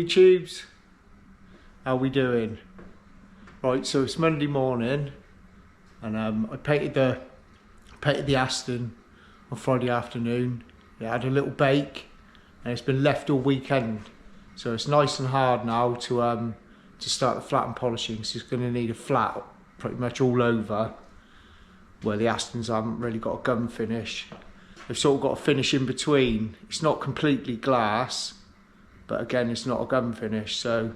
YouTubes, how we doing? Right, so it's Monday morning, and I painted the Aston on Friday afternoon. It had a little bake, and it's been left all weekend, so it's nice and hard now to start the flat and polishing. So it's going to need a flat pretty much all over, where the Astons haven't really got a gum finish. They've sort of got a finish in between. It's not completely glass, but again, it's not a gum finish. So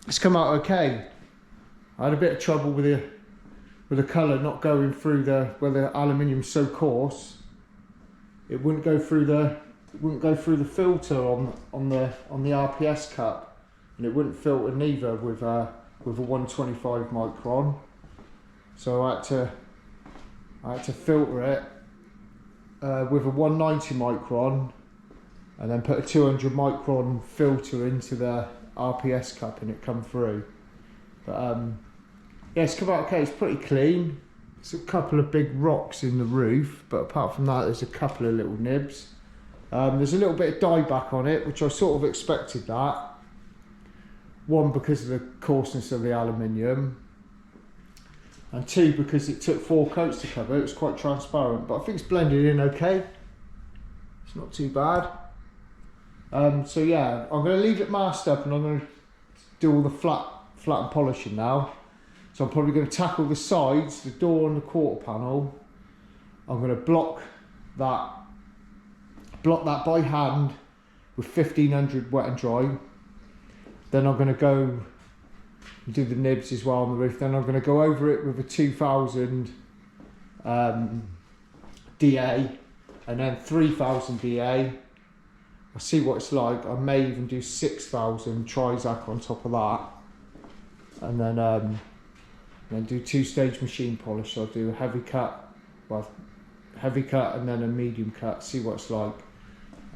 it's come out okay. I had a bit of trouble with the colour not going through where the aluminium's so coarse. It wouldn't go through the filter on the RPS cup, and it wouldn't filter neither with a 125 micron. So I had to filter it with a 190 micron, and then put a 200 micron filter into the RPS cup, and it come through. But yeah, it's come out okay. It's pretty clean. There's a couple of big rocks in the roof, but apart from that, there's a couple of little nibs. There's a little bit of dieback on it, which I sort of expected that. One, because of the coarseness of the aluminium, and two, because it took 4 coats to cover. It was quite transparent, but I think it's blended in okay. It's not too bad. So yeah, I'm going to leave it masked up, and I'm going to do all the flat and polishing now. So I'm probably going to tackle the sides, the door and the quarter panel. I'm going to block that by hand with 1500 wet and dry. Then I'm going to go and do the nibs as well on the roof. Then I'm going to go over it with a 2000 DA, and then 3000 DA. I'll see what it's like. I may even do 6000 Trizac on top of that, and then do 2-stage machine polish. So I'll do a heavy cut, and then a medium cut. See what it's like,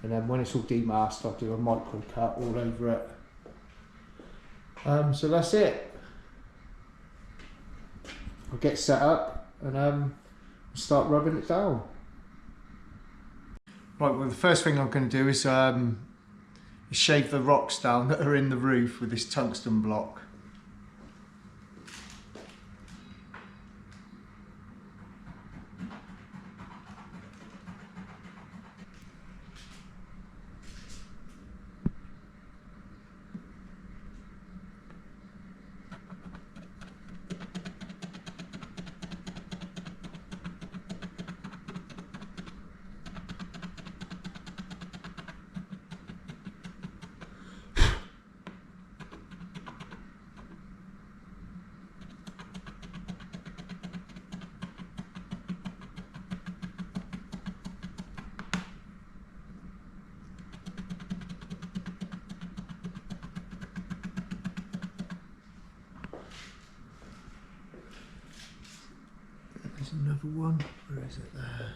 and then when it's all demasked, I'll do a micro cut all over it. So that's it. I'll get set up and start rubbing it down. Right, well, the first thing I'm going to do is shave the rocks down that are in the roof with this tungsten block. There's another one. Where is it there?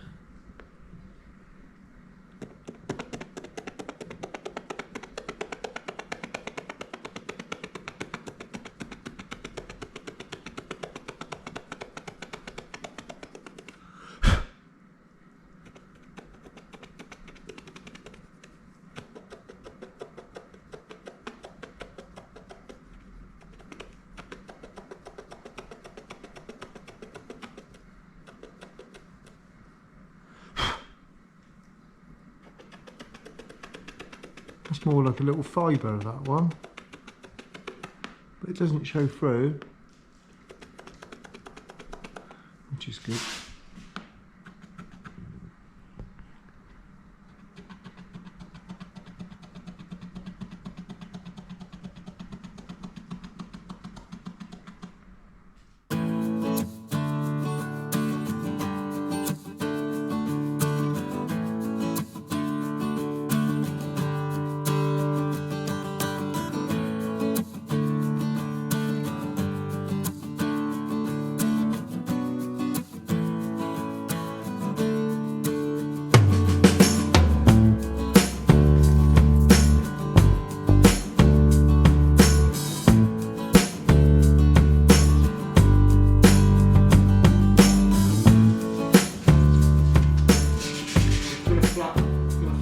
It's more like a little fibre, that one, but it doesn't show through, which is good.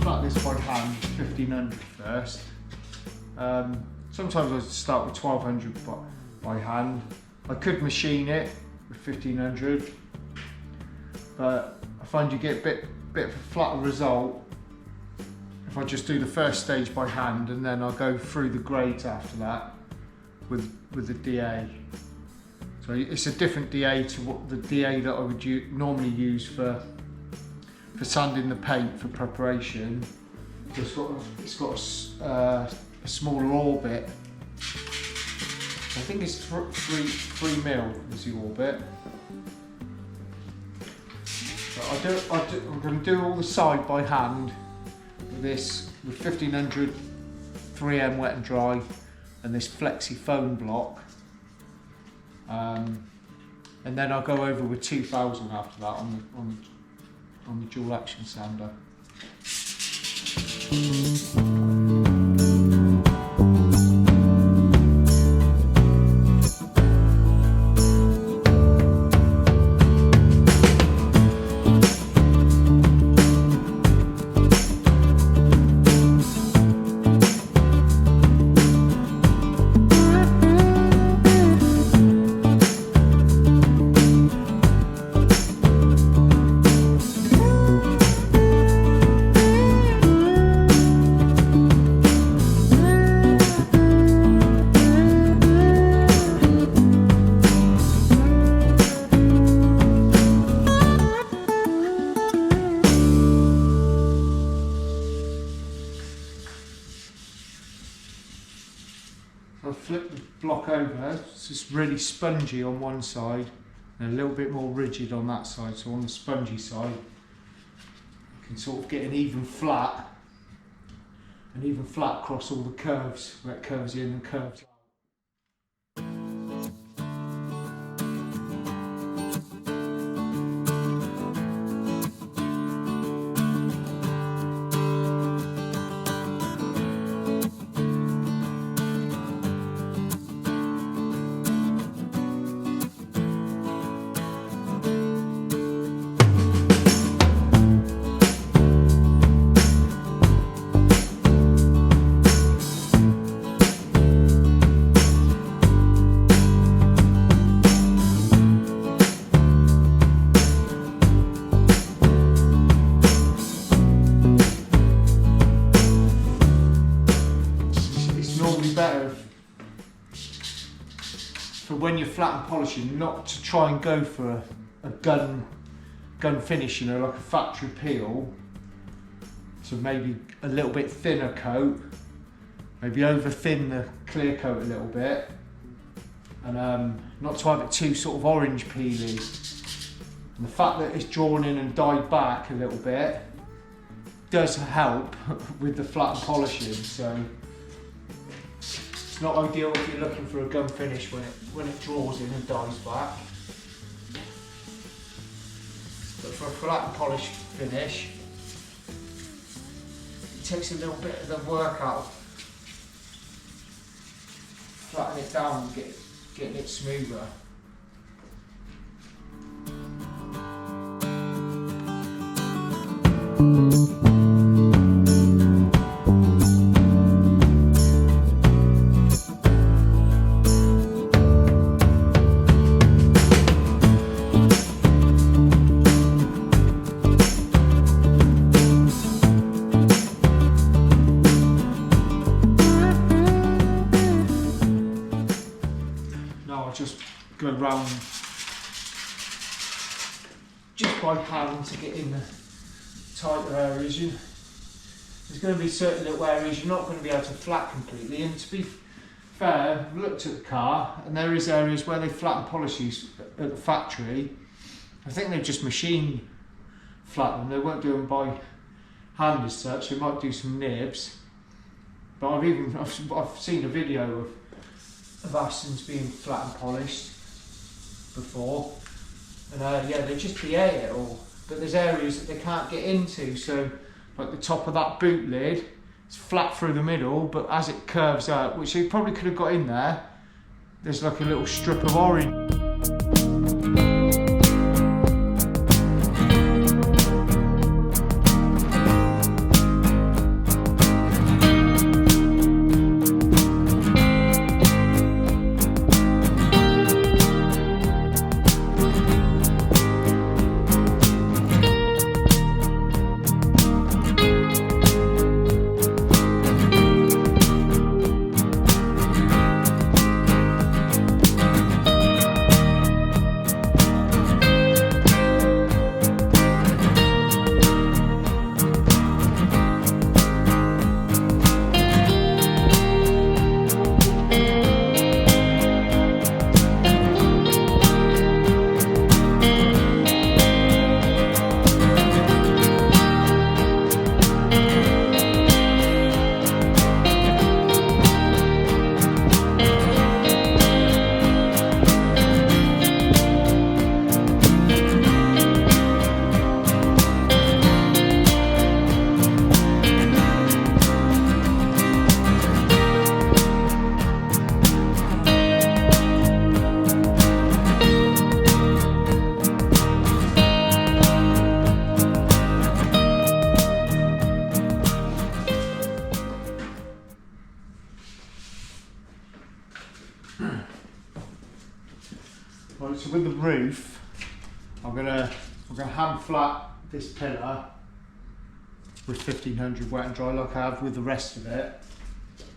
flat this by hand, 1500 first. Sometimes I start with 1200 by hand. I could machine it with 1500, but I find you get a bit of a flatter result if I just do the first stage by hand, and then I'll go through the grades after that with the DA. So it's a different DA to what the DA that I would normally use for sanding the paint for preparation. It's got a smaller orbit. I think it's 3 mil is the orbit. So I'm going to do all the side by hand with this, with 1500 3M wet and dry and this flexi foam block. And then I'll go over with 2000 after that on the dual action sander. I'll flip the block over, it's just really spongy on one side and a little bit more rigid on that side. So on the spongy side, you can sort of get an even flat across all the curves, where it curves in and curves out. Better for when you're flat and polishing, not to try and go for a gun finish, you know, like a factory peel. So maybe a little bit thinner coat, maybe over thin the clear coat a little bit, and not to have it too sort of orange peely. And the fact that it's drawn in and dyed back a little bit does help with the flat and polishing. So it's not ideal if you're looking for a gun finish when it draws in and dies back. But for a flat and polished finish, it takes a little bit of the work out of flattening it down and getting it smoother. Just go round just by hand to get in the tighter areas. There's going to be certain little areas you're not going to be able to flat completely, and to be fair, I've looked at the car and there is areas where they flatten polishes at the factory. I think they've just machine flatten them, they won't do them by hand as such. They might do some nibs, but I've seen a video of Astons being flat and polished before, and yeah, they just DA it all, but there's areas that they can't get into. So like the top of that boot lid, it's flat through the middle, but as it curves out, which they probably could have got in there, there's like a little strip of orange. with the roof, I'm gonna hand flat this pillar with 1500 wet and dry like I have with the rest of it.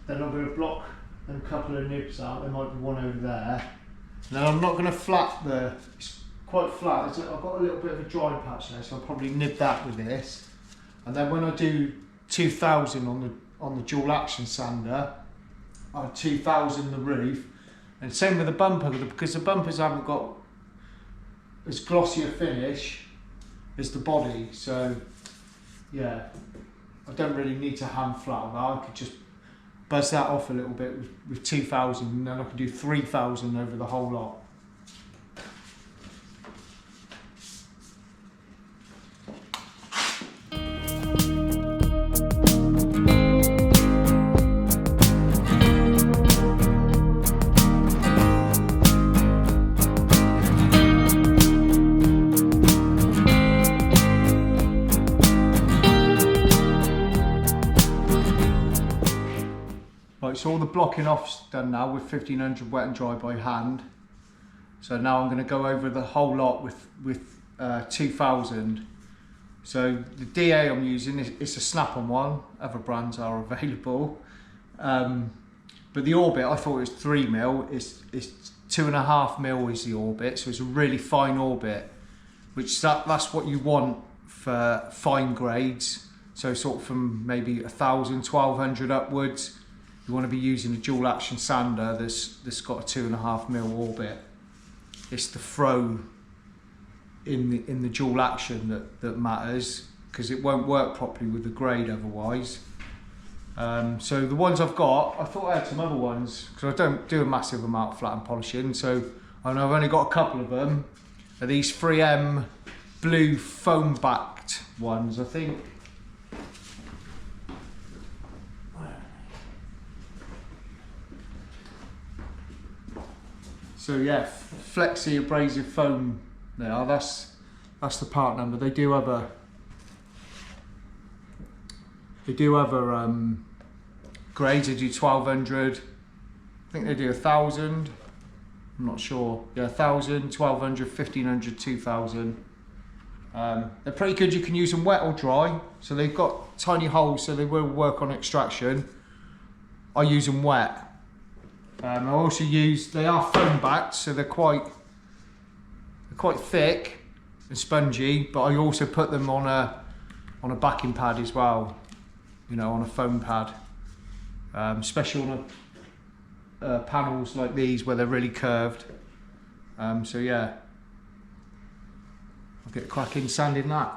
Then I'm gonna block a couple of nibs out. There might be one over there. Now I'm not gonna flat it's quite flat. I've got a little bit of a dry patch there, so I'll probably nib that with this. And then when I do 2000 on the dual action sander, I'll 2000 the roof. And same with the bumper, because the bumpers haven't got as glossy a finish as the body. So yeah, I don't really need to hand flat that. I could just buzz that off a little bit with 2000, and then I can do 3000 over the whole lot. So all the blocking off's done now with 1500 wet and dry by hand. So now I'm going to go over the whole lot with 2000. So the DA I'm using it's a snap-on one. Other brands are available, but the orbit I thought it was 3mm. It's 2.5mm is the orbit. So it's a really fine orbit, which that's what you want for fine grades. So sort of from maybe 1000, 1200 upwards. You want to be using a dual action sander that's got a 2.5mm orbit. It's the throw in the dual action that matters, because it won't work properly with the grade otherwise. So the ones I've got, I thought I had some other ones because I don't do a massive amount of flat and polishing. So I've only got a couple of them. Are these 3M blue foam backed ones, I think. So yeah, Flexi abrasive foam. There, that's the part number. They do other grades. They do 1200. I think they do 1000. I'm not sure. Yeah, 1000, 1200, 1500, 2000. They're pretty good. You can use them wet or dry. So they've got tiny holes, so they will work on extraction. I use them wet. I also they are foam backed, so they're quite thick and spongy, but I also put them on a backing pad as well, you know, on a foam pad, especially on panels like these where they're really curved. So yeah, I'll get cracking sanding that.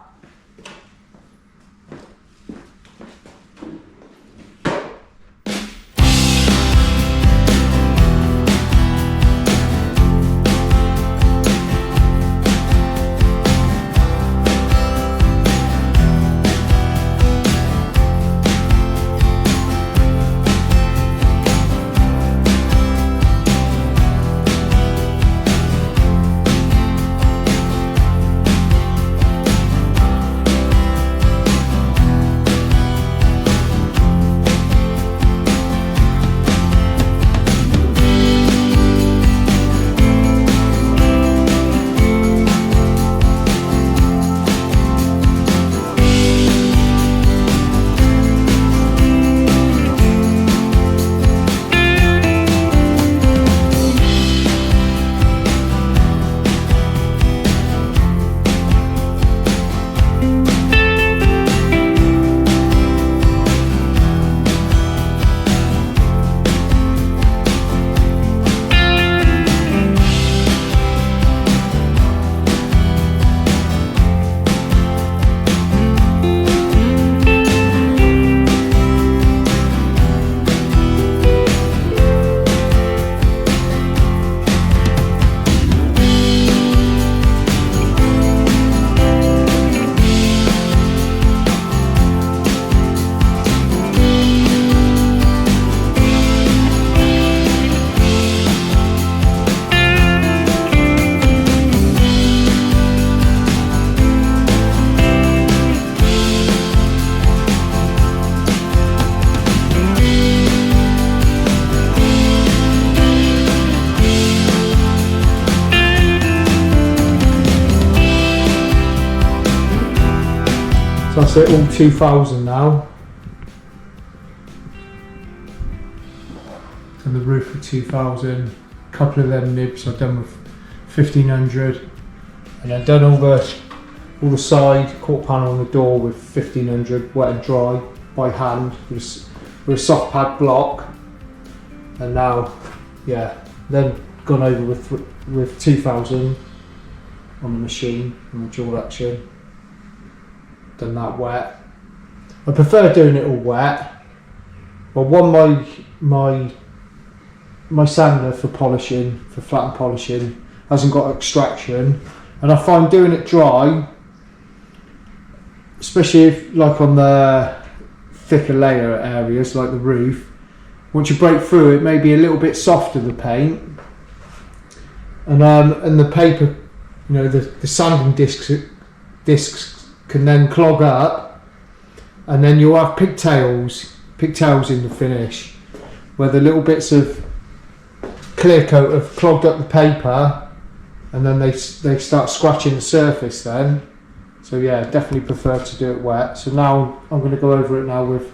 So that's it, all 2000 now. And the roof for 2000. A couple of them nibs I've done with 1500. And I've done all the side quarter panel on the door with 1500 wet and dry by hand with a soft pad block. And now, yeah, then gone over with 2000 on the machine on the dual action. Done that wet. I prefer doing it all wet. Well, my sander for polishing, for flat and polishing, hasn't got extraction, and I find doing it dry, especially if, like on the thicker layer areas like the roof, once you break through it may be a little bit softer, the paint, and the paper, you know, the sanding discs can then clog up, and then you'll have pigtails in the finish, where the little bits of clear coat have clogged up the paper, and then they start scratching the surface then. So yeah, definitely prefer to do it wet. So now I'm going to go over it now with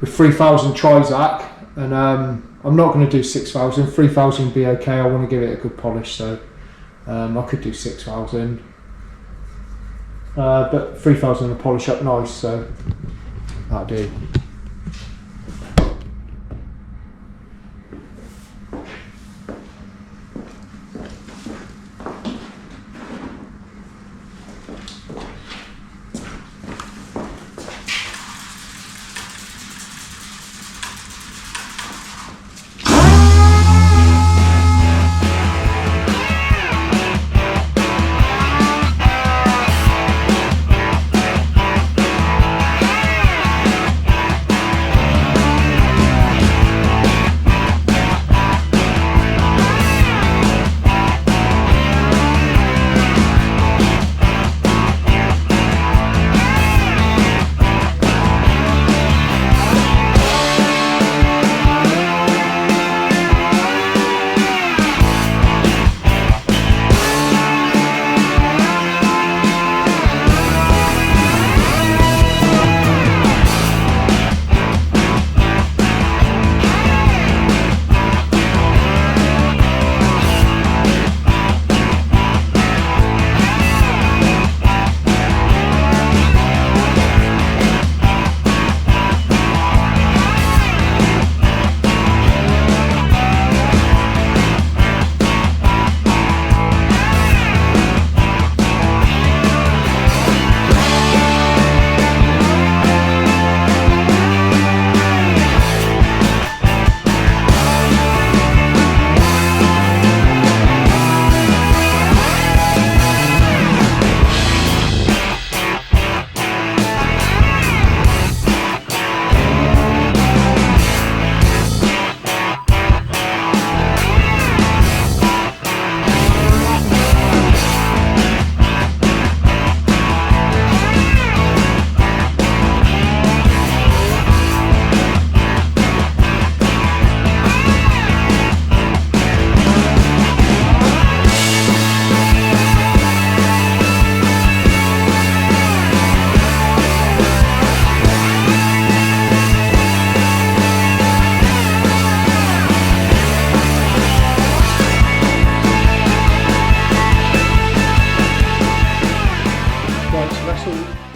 3000 Trizac, and I'm not going to do 6000. 3000 would be okay. I want to give it a good polish, so I could do 6000, but 3000 will polish up nice, so that'll do.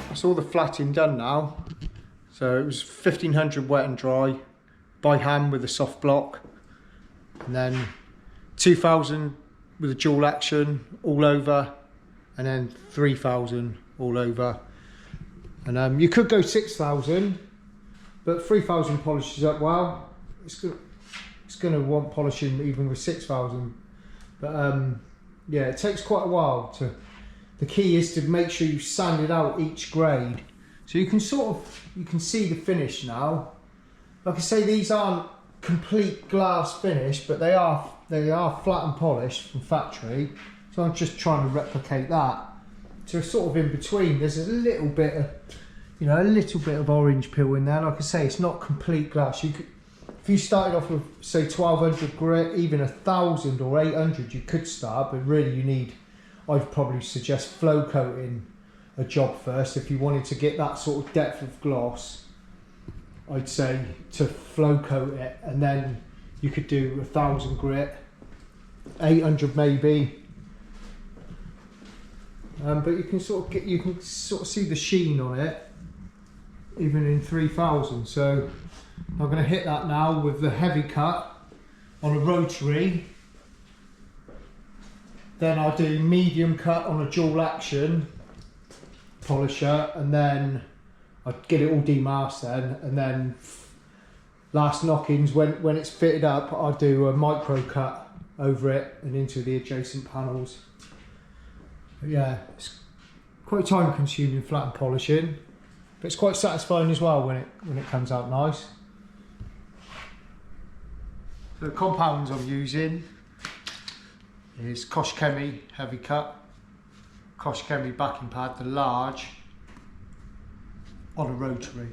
That's all the flatting done now. So it was 1500 wet and dry by hand with a soft block, and then 2000 with a dual action all over, and then 3000 all over. And you could go 6000, but 3000 polishes up well. It's going to want polishing even with 6000, but yeah, it takes quite a while to. The key is to make sure you sand it out each grade, so you can see the finish now. Like I say, these aren't complete glass finish, but they are flat and polished from factory. So I'm just trying to replicate that. So sort of in between, there's a little bit of, you know, a little bit of orange peel in there. Like I say, it's not complete glass. You could, if you started off with say 1200 grit, even 1000 or 800, you could start, but really you need, I'd probably suggest flow coating a job first. If you wanted to get that sort of depth of gloss, I'd say to flow coat it, and then you could do 1000 grit, 800 maybe. But you can sort of see the sheen on it even in 3000. So I'm going to hit that now with the heavy cut on a rotary. Then I'll do medium cut on a dual action polisher, and then I'll get it all demasked then, and then last knockings when it's fitted up, I'll do a micro cut over it and into the adjacent panels. But yeah, it's quite time consuming flat and polishing, but it's quite satisfying as well when it comes out nice. So the compounds I'm using is Kosh Chemi heavy cut, Kosh Chemi backing pad, the large, on a rotary.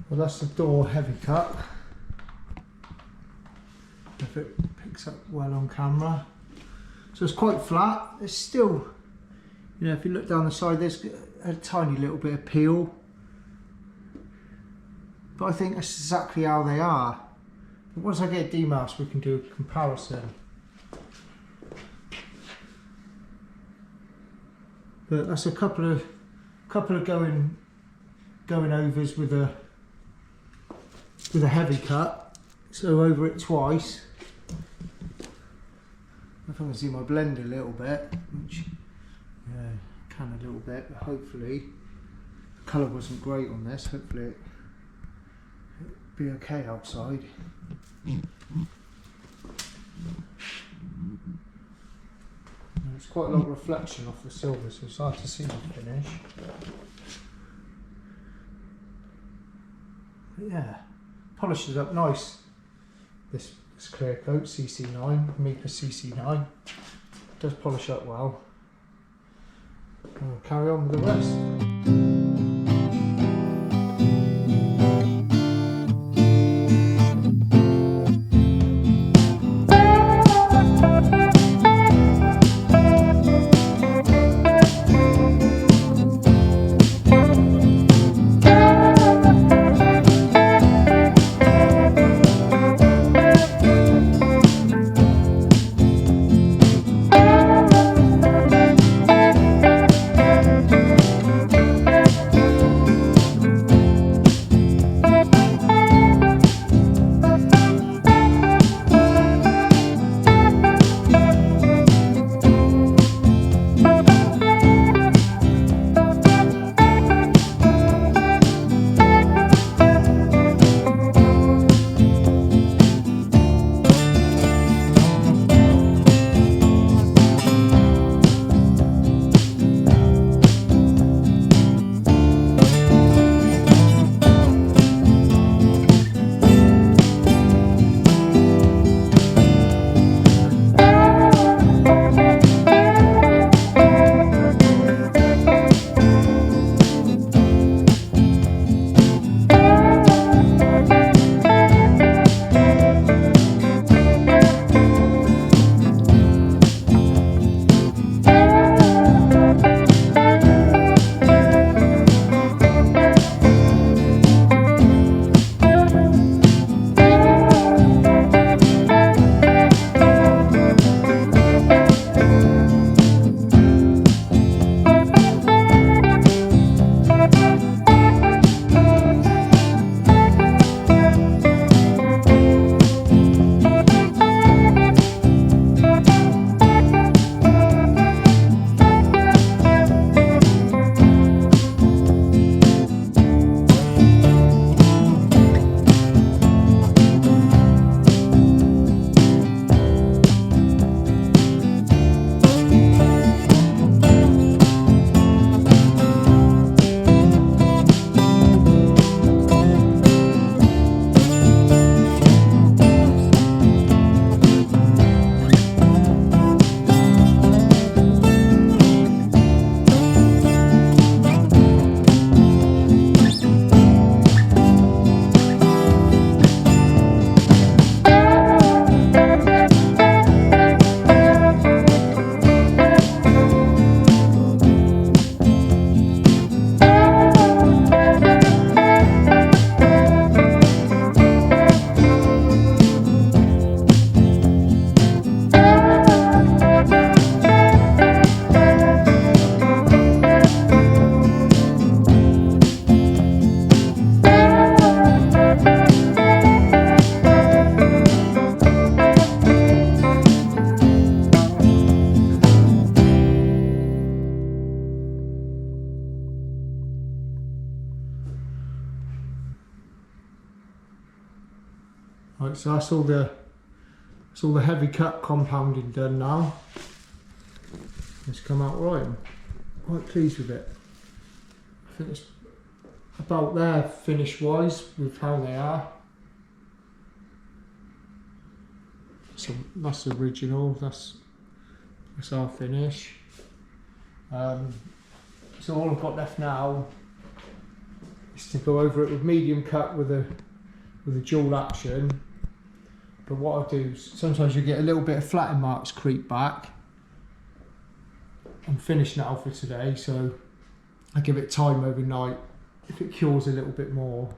Well, that's the door heavy cut. If it picks up well on camera. So it's quite flat. It's still, you know, if you look down the side, there's a tiny little bit of peel. But I think that's exactly how they are. But once I get demasked, we can do a comparison. But that's a couple of going overs with a heavy cut. So over it twice. If I can see my blend a little bit, which yeah, can a little bit, but hopefully the colour wasn't great on this. Hopefully it'll be okay outside. There's quite a lot of reflection off the silver, so it's hard to see the finish. But yeah, polishes up nice. This clear coat, CC9, Mipa CC9, does polish up well. And we'll carry on with the rest. Right, so that's all the heavy cut compounding done now. It's come out right. I'm quite pleased with it. I think it's about there finish wise with how they are. So that's original, that's our finish. So all I've got left now is to go over it with medium cut with a dual action. But what I do is sometimes you get a little bit of flattening marks creep back. I'm finished now for today, so I give it time overnight. If it cures a little bit more,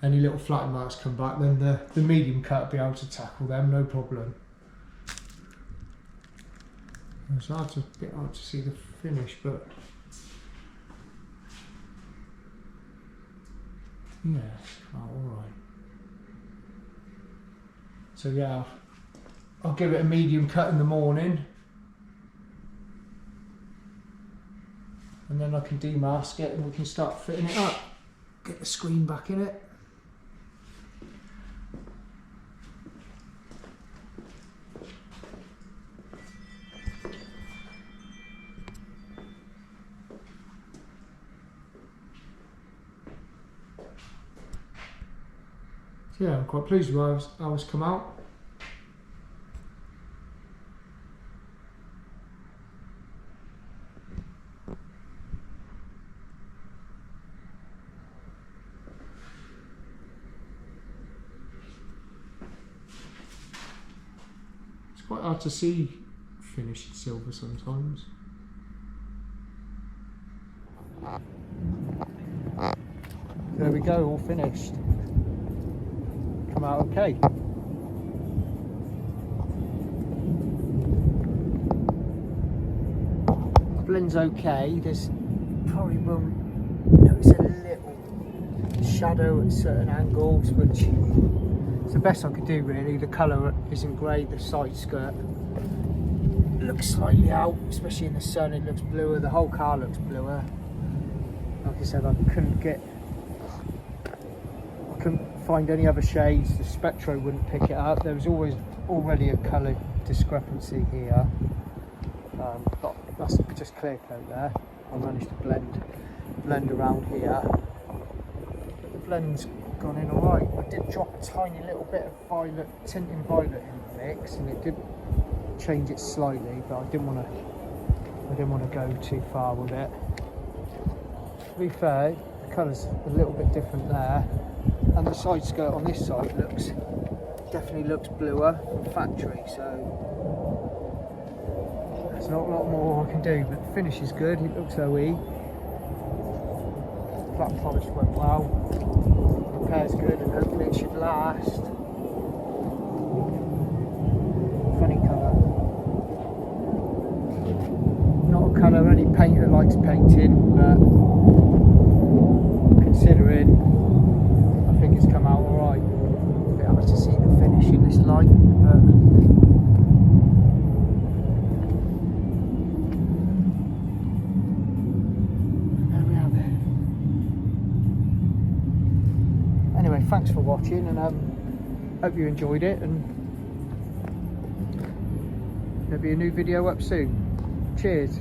any little flattening marks come back, then the medium cut will be able to tackle them, no problem. It's a bit hard to see the finish, but yeah, alright. So yeah, I'll give it a medium cut in the morning, and then I can demask it and we can start fitting it up. Get the screen back in it. So yeah, I'm quite pleased with how it's come out. It's quite hard to see finished silver sometimes. There we go, all finished. Come out okay. Blend's okay. There's probably won't notice a little shadow at certain angles, which is the best I could do really. The colour isn't great. The side skirt looks slightly out, especially in the sun. It looks bluer. The whole car looks bluer. Like I said, I couldn't find any other shades. The Spectro wouldn't pick it up. There was already a colour discrepancy here. But that's just clear coat there. I managed to blend around here. But the blend's gone in alright. I did drop a tiny little bit of tinting violet in the mix, and it did change it slightly, but I didn't want to go too far with it. To be fair, the colour's a little bit different there. And the side skirt on this side definitely looks bluer from factory, so there's not a lot more I can do, but the finish is good. It looks OE. Flat polish went well. Repair's good, and hopefully it should last. Funny colour. Not a colour any painter likes painting, but considering, I think it's come out alright. A bit hard to see the finish in this light, but there we have it. Anyway, thanks for watching, and hope you enjoyed it, and there'll be a new video up soon. Cheers.